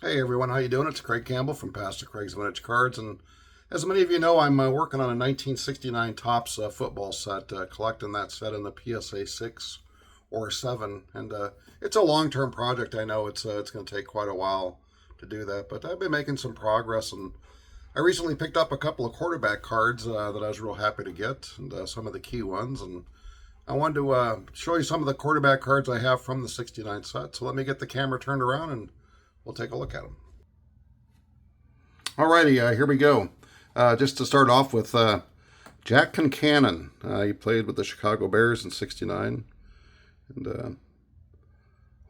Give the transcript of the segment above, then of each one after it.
Hey everyone, how you doing? It's Craig Campbell from Pastor Craig's Vintage Cards, and as many of you know, I'm working on a 1969 Topps football set, collecting that set in the PSA 6 or 7, and it's a long-term project. I know it's going to take quite a while to do that, but I've been making some progress, and I recently picked up a couple of quarterback cards that I was real happy to get, and some of the key ones, and I wanted to show you some of the quarterback cards I have from the 69 set. So let me get the camera turned around and we'll take a look at them. Alrighty, here we go. Just to start off with Jack Concannon. He played with the Chicago Bears in '69. And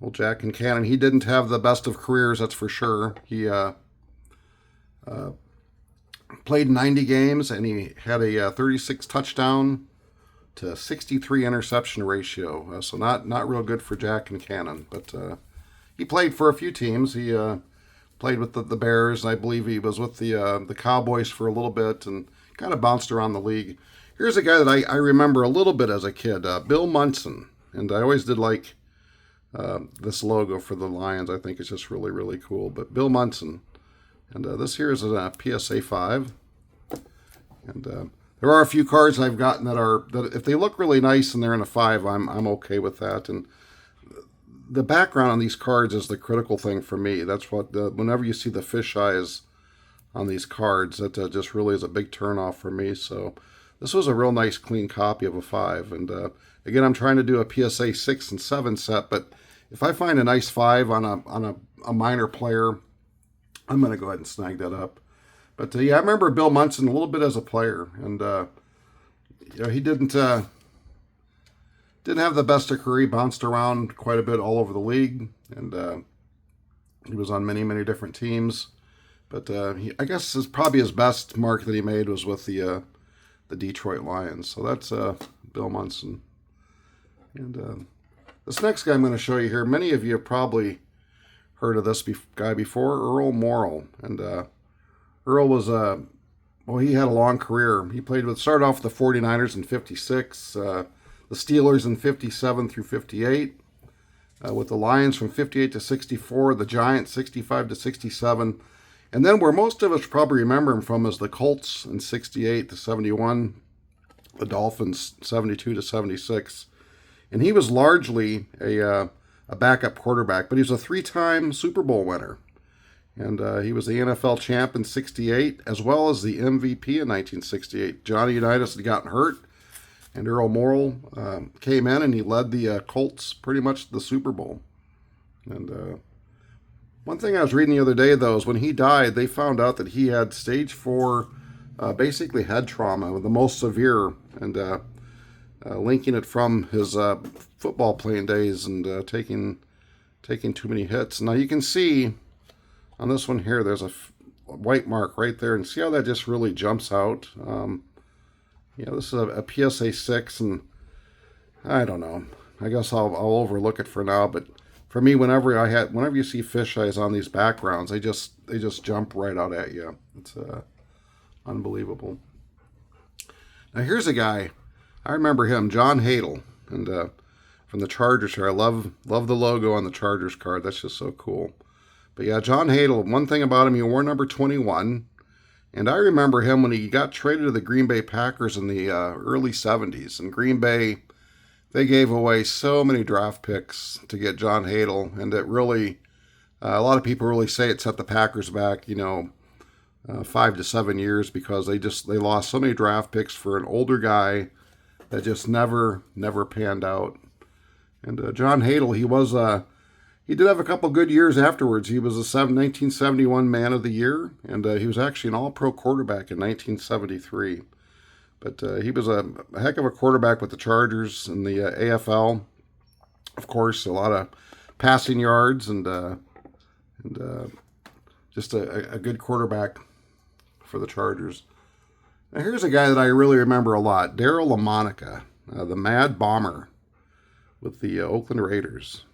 old Jack Concannon, he didn't have the best of careers, that's for sure. He played 90 games and he had a 36 touchdown to 63 interception ratio. So not real good for Jack Concannon, but he played for a few teams. He played with the Bears. I believe he was with the Cowboys for a little bit and kind of bounced around the league. Here's a guy that I remember a little bit as a kid, Bill Munson. And I always did like this logo for the Lions. I think it's just really, really cool. But Bill Munson. And this here is a PSA 5. And there are a few cards I've gotten that if they look really nice and they're in a 5, I'm okay with that. And the background on these cards is the critical thing for me. That's what whenever you see the fish eyes on these cards, that just really is a big turnoff for me. So this was a real nice clean copy of a 5. And again, I'm trying to do a PSA 6 and 7 set, but if I find a nice 5 on a minor player, I'm going to go ahead and snag that up. But yeah, I remember Bill Munson a little bit as a player, and he didn't have the best of career. He bounced around quite a bit all over the league, and he was on many, many different teams. But I guess probably his best mark that he made was with the Detroit Lions. So that's Bill Munson. And this next guy I'm going to show you here, many of you have probably heard of this guy before, Earl Moral. And Earl was he had a long career. He started off with the 49ers in '56, the Steelers in '57 through '58, with the Lions from '58 to '64, the Giants '65 to '67, and then where most of us probably remember him from is the Colts in '68 to '71, the Dolphins '72 to '76, and he was largely a backup quarterback, but he was a 3-time Super Bowl winner. And he was the NFL champ in '68, as well as the MVP in 1968. Johnny Unitas had gotten hurt, and Earl Moral came in, and he led the Colts pretty much to the Super Bowl. And one thing I was reading the other day, though, is when he died, they found out that he had stage 4, basically head trauma, the most severe, and linking it from his football playing days and taking too many hits. Now you can see on this one here, there's a white mark right there, and see how that just really jumps out. This is a PSA 6, and I don't know. I guess I'll overlook it for now. But for me, whenever you see fisheyes on these backgrounds, they just jump right out at you. It's unbelievable. Now here's a guy. I remember him, John Hael, and from the Chargers here. I love the logo on the Chargers card. That's just so cool. But yeah, John Hael, one thing about him, he wore number 21. And I remember him when he got traded to the Green Bay Packers in the early '70s. And Green Bay, they gave away so many draft picks to get John Hael. And it really, a lot of people really say it set the Packers back, 5 to 7 years, because they lost so many draft picks for an older guy that just never panned out. And John Hael, he did have a couple good years afterwards. He was a 1971 Man of the Year, and he was actually an All-Pro quarterback in 1973. But he was a heck of a quarterback with the Chargers in the AFL. Of course, a lot of passing yards and just a good quarterback for the Chargers. Now here's a guy that I really remember a lot, Daryll Lamonica, the Mad Bomber with the Oakland Raiders.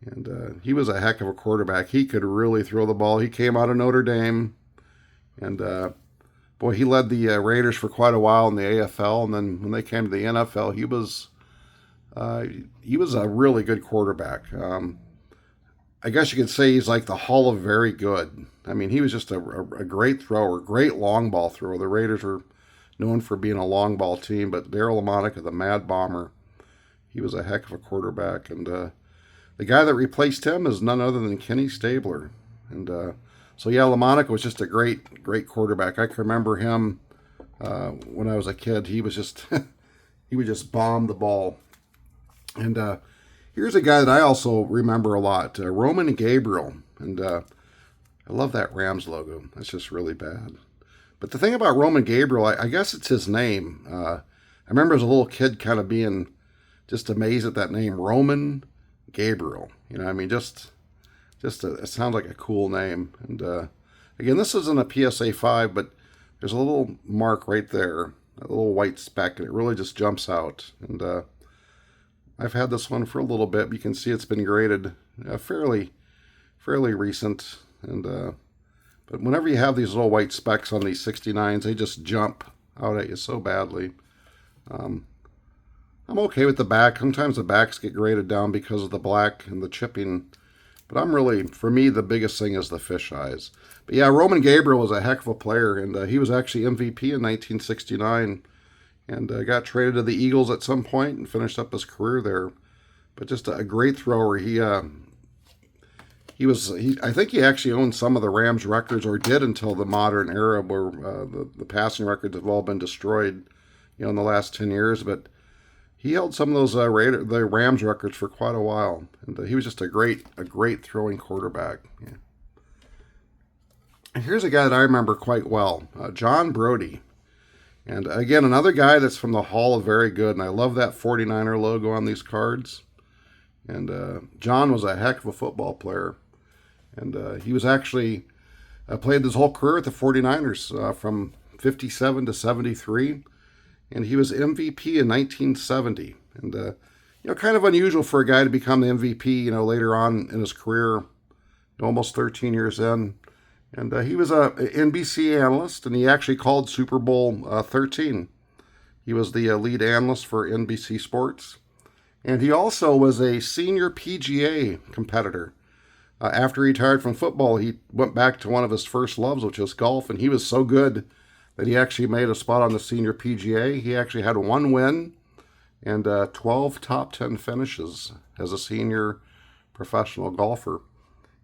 And he was a heck of a quarterback. He could really throw the ball. He came out of Notre Dame. And, he led the Raiders for quite a while in the AFL. And then when they came to the NFL, he was a really good quarterback. I guess you could say he's like the Hall of Very Good. I mean, he was just a great thrower, great long ball thrower. The Raiders were known for being a long ball team, but Daryll Lamonica, the Mad Bomber, he was a heck of a quarterback. And the guy that replaced him is none other than Kenny Stabler. And so, yeah, Lamonica was just a great quarterback. I can remember him when I was a kid. He was just, he would just bomb the ball. And here's a guy that I also remember a lot, Roman Gabriel. And I love that Rams logo. That's just really bad. But the thing about Roman Gabriel, I guess it's his name. I remember as a little kid kind of being just amazed at that name, Roman Gabriel. You know, I mean, it sounds like a cool name. And again, this isn't a PSA 5, but there's a little mark right there, a little white speck, and it really just jumps out. And I've had this one for a little bit. You can see it's been graded fairly recent. And but whenever you have these little white specks on these 69s, they just jump out at you so badly. I'm okay with the back. Sometimes the backs get graded down because of the black and the chipping. But for me, the biggest thing is the fish eyes. But yeah, Roman Gabriel was a heck of a player, and he was actually MVP in 1969, and got traded to the Eagles at some point and finished up his career there. But just a great thrower. I think he actually owned some of the Rams records, or did until the modern era, where the passing records have all been destroyed, in the last 10 years. But he held some of those the Rams records for quite a while, and he was just a great throwing quarterback. Yeah. And here's a guy that I remember quite well, John Brody. And again, another guy that's from the Hall of Very Good, and I love that 49er logo on these cards. And John was a heck of a football player. And he was actually played his whole career at the 49ers from 57 to 73. And he was MVP in 1970. And, kind of unusual for a guy to become the MVP, later on in his career, almost 13 years in. And he was a NBC analyst, and he actually called Super Bowl 13. He was the lead analyst for NBC Sports. And he also was a senior PGA competitor. After he retired from football, he went back to one of his first loves, which was golf, and he was so good that he actually made a spot on the senior PGA. He actually had 1 win and 12 top 10 finishes as a senior professional golfer.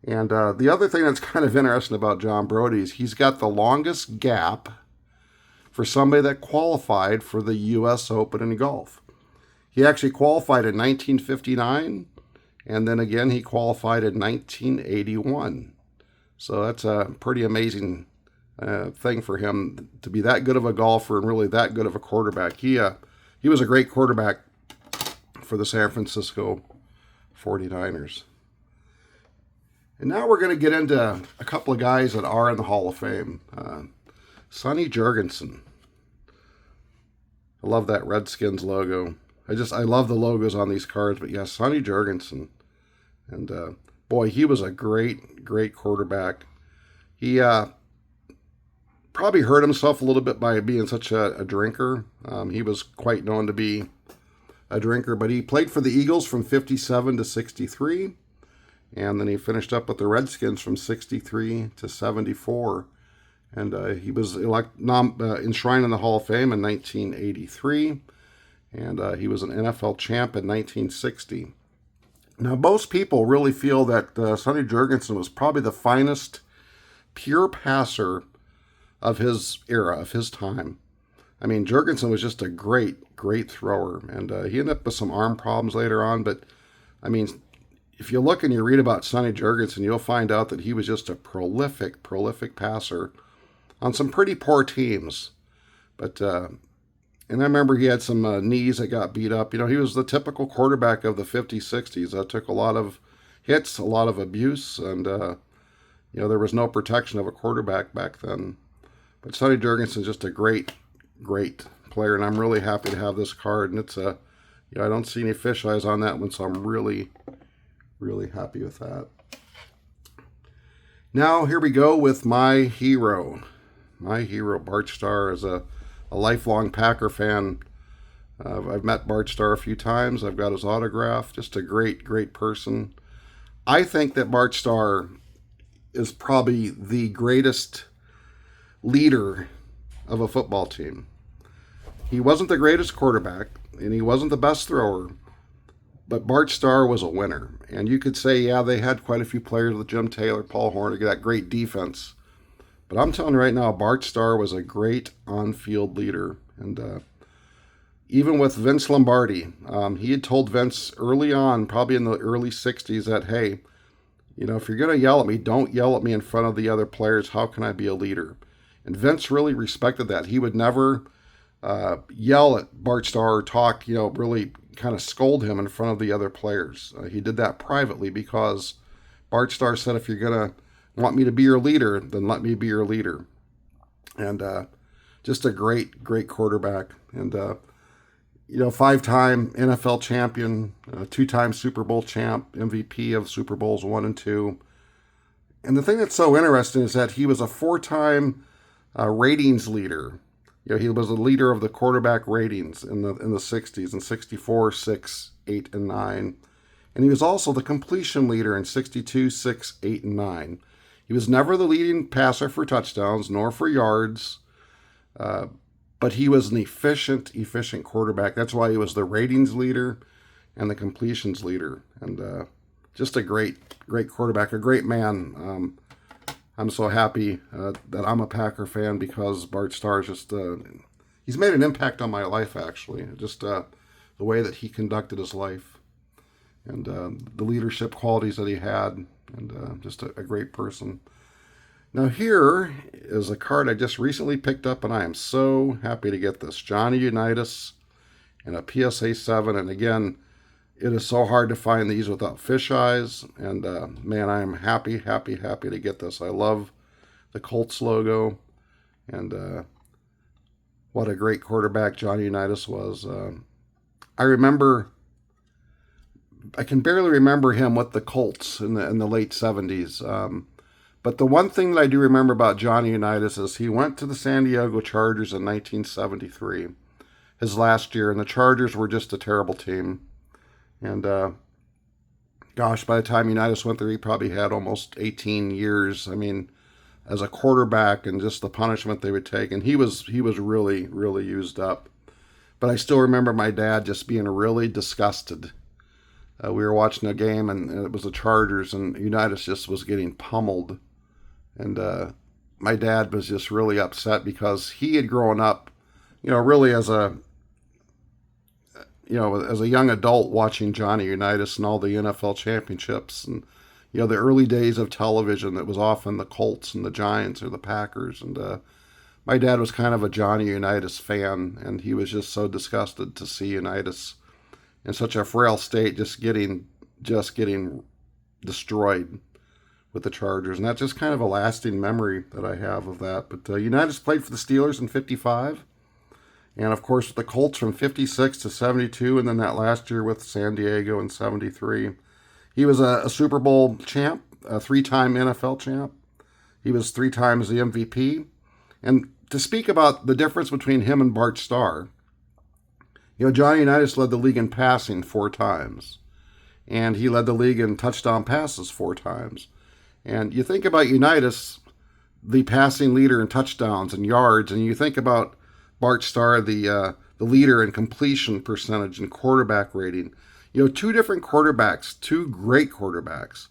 And the other thing that's kind of interesting about John Brody is he's got the longest gap for somebody that qualified for the U.S. Open in golf. He actually qualified in 1959, and then again he qualified in 1981. So that's a pretty amazing thing for him to be that good of a golfer and really that good of a quarterback. He was a great quarterback for the San Francisco 49ers. And now we're going to get into a couple of guys that are in the Hall of Fame. Sonny Jurgenson. I love that Redskins logo. I love the logos on these cards, but yeah, Sonny Jurgenson. And boy, he was a great quarterback. He probably hurt himself a little bit by being such a drinker. He was quite known to be a drinker, but he played for the Eagles from 57 to 63. And then he finished up with the Redskins from 63 to 74. And he was enshrined in the Hall of Fame in 1983. And he was an NFL champ in 1960. Now, most people really feel that Sonny Jurgenson was probably the finest pure passer of his era, of his time. I mean, Jurgenson was just a great thrower. And he ended up with some arm problems later on. But, I mean, if you look and you read about Sonny Jurgenson, you'll find out that he was just a prolific passer on some pretty poor teams. But, and I remember he had some knees that got beat up. He was the typical quarterback of the 50s, 60s. Took a lot of hits, a lot of abuse, and, there was no protection of a quarterback back then. But Sonny Jurgenson's just a great player, and I'm really happy to have this card. And it's I don't see any fisheyes on that one, so I'm really happy with that. Now, here we go with my hero. My hero, Bart Starr, is a lifelong Packer fan. I've met Bart Starr a few times. I've got his autograph. Just a great person. I think that Bart Starr is probably the greatest leader of a football team. He wasn't the greatest quarterback, and he wasn't the best thrower, but Bart Starr was a winner. And you could say, yeah, they had quite a few players with Jim Taylor, Paul Hornung, that great defense. But I'm telling you right now, Bart Starr was a great on-field leader. And even with Vince Lombardi, he had told Vince early on, probably in the early 60s, that, hey, if you're going to yell at me, don't yell at me in front of the other players. How can I be a leader? And Vince really respected that. He would never yell at Bart Starr or talk, really kind of scold him in front of the other players. He did that privately because Bart Starr said, if you're going to want me to be your leader, then let me be your leader. And just a great, great quarterback. And, 5-time NFL champion, 2-time Super Bowl champ, MVP of Super Bowls 1 and 2. And the thing that's so interesting is that he was a 4-time ratings leader. He was a leader of the quarterback ratings in the 60s, in 64, 6, 8, and 9. And he was also the completion leader in 62, 6, 8, and 9. He was never the leading passer for touchdowns, nor for yards, but he was an efficient quarterback. That's why he was the ratings leader and the completions leader. And just a great quarterback, a great man. I'm so happy that I'm a Packer fan because Bart Starr is just, he's made an impact on my life, actually. Just the way that he conducted his life and the leadership qualities that he had, and just a great person. Now here is a card I just recently picked up, and I am so happy to get this. Johnny Unitas and a PSA 7, and again, it is so hard to find these without fisheyes, and man, I am happy to get this. I love the Colts logo, and what a great quarterback Johnny Unitas was. I can barely remember him with the Colts in the late 70s, but the one thing that I do remember about Johnny Unitas is he went to the San Diego Chargers in 1973, his last year, and the Chargers were just a terrible team. And gosh, by the time Unitas went there, he probably had almost 18 years. I mean, as a quarterback, and just the punishment they would take. And he was really, really used up. But I still remember my dad just being really disgusted. We were watching a game, and it was the Chargers, and Unitas just was getting pummeled. And my dad was just really upset because he had grown up, really as a young adult watching Johnny Unitas and all the NFL championships and, the early days of television that was often the Colts and the Giants or the Packers. And my dad was kind of a Johnny Unitas fan, and he was just so disgusted to see Unitas in such a frail state, just getting destroyed with the Chargers. And that's just kind of a lasting memory that I have of that. But Unitas played for the Steelers in 55. And, of course, with the Colts from 56 to 72, and then that last year with San Diego in 73. He was a Super Bowl champ, a 3-time NFL champ. He was 3 times the MVP. And to speak about the difference between him and Bart Starr, Johnny Unitas led the league in passing 4 times. And he led the league in touchdown passes 4 times. And you think about Unitas, the passing leader in touchdowns and yards, and you think about Bart Starr, the leader in completion percentage and quarterback rating. 2 different quarterbacks, 2 great quarterbacks,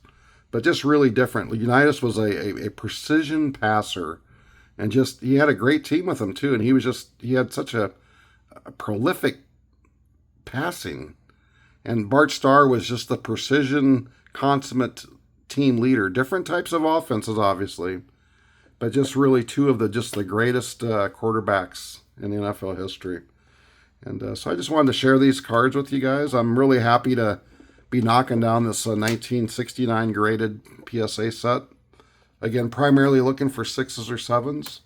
but just really different. Unitas was a precision passer, and just he had a great team with him too. And he had such a prolific passing. And Bart Starr was just the precision, consummate team leader. Different types of offenses, obviously, but just really 2 of the greatest quarterbacks in the NFL history. And so I just wanted to share these cards with you guys. I'm really happy to be knocking down this 1969 graded PSA set. Again, primarily looking for 6s or 7s.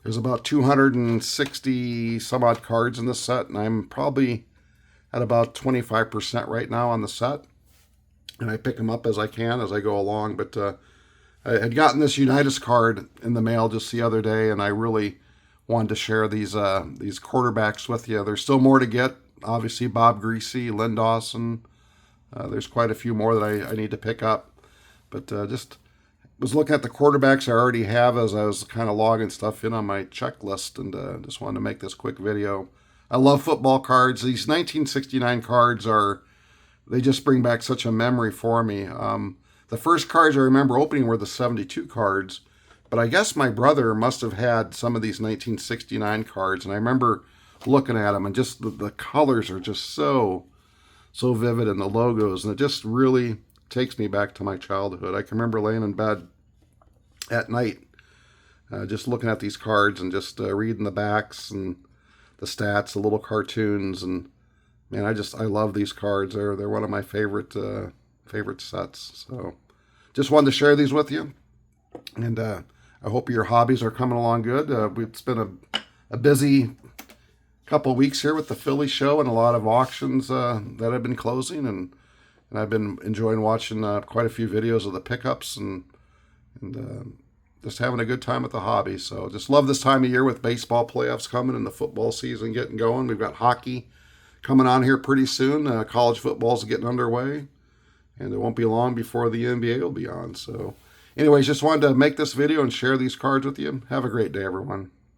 There's about 260 some odd cards in this set, and I'm probably at about 25% right now on the set. And I pick them up as I can as I go along. But I had gotten this Unitas card in the mail just the other day, and I really wanted to share these quarterbacks with you. There's still more to get. Obviously, Bob Greasy, Lynn Dawson, There's quite a few more that I need to pick up. But just was looking at the quarterbacks I already have as I was kind of logging stuff in on my checklist, and just wanted to make this quick video. I love football cards. These 1969 cards they just bring back such a memory for me. The first cards I remember opening were the 72 cards, but I guess my brother must have had some of these 1969 cards, and I remember looking at them, and just the colors are just so vivid, and the logos, and it just really takes me back to my childhood. I can remember laying in bed at night, just looking at these cards and just reading the backs and the stats, the little cartoons, and man, I love these cards. They're one of my favorite sets. So, just wanted to share these with you, and I hope your hobbies are coming along good. It's been a busy couple of weeks here with the Philly show and a lot of auctions that have been closing, and I've been enjoying watching quite a few videos of the pickups and just having a good time with the hobby. So just love this time of year with baseball playoffs coming and the football season getting going. We've got hockey coming on here pretty soon. College football's getting underway, and it won't be long before the NBA will be on. So anyways, just wanted to make this video and share these cards with you. Have a great day, everyone.